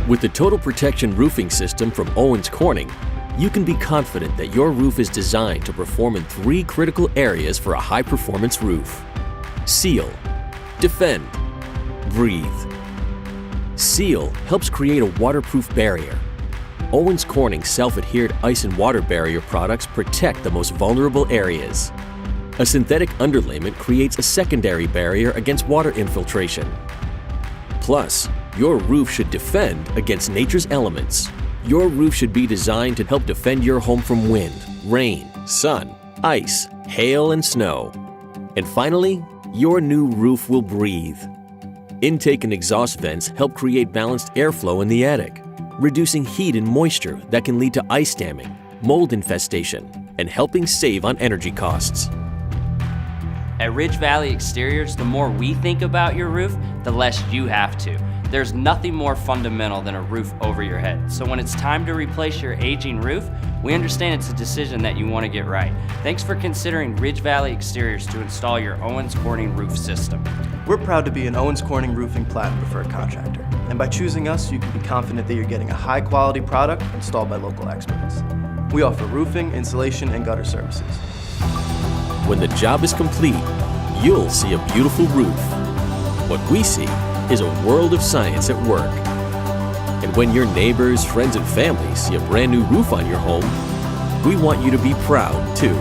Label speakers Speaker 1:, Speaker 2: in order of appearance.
Speaker 1: With the Total Protection Roofing System from Owens Corning, you can be confident that your roof is designed to perform in 3 critical areas for a high-performance roof: seal, defend, breathe. Seal helps create a waterproof barrier. Owens Corning's self-adhered ice and water barrier products protect the most vulnerable areas. A synthetic underlayment creates a secondary barrier against water infiltration. Plus, your roof should defend against nature's elements. Your roof should be designed to help defend your home from wind, rain, sun, ice, hail, and snow. And finally, your new roof will breathe. Intake and exhaust vents help create balanced airflow in the attic, reducing heat and moisture that can lead to ice damming, mold infestation, and helping save on energy costs.
Speaker 2: At Ridge Valley Exteriors, the more we think about your roof, the less you have to. There's nothing more fundamental than a roof over your head. So when it's time to replace your aging roof, we understand it's a decision that you want to get right. Thanks for considering Ridge Valley Exteriors to install your Owens Corning roof system.
Speaker 3: We're proud to be an Owens Corning Roofing Platinum Preferred Contractor. And by choosing us, you can be confident that you're getting a high quality product installed by local experts. We offer roofing, insulation, and gutter services.
Speaker 1: When the job is complete, you'll see a beautiful roof. What we see is a world of science at work. And when your neighbors, friends, and family see a brand new roof on your home, we want you to be proud too.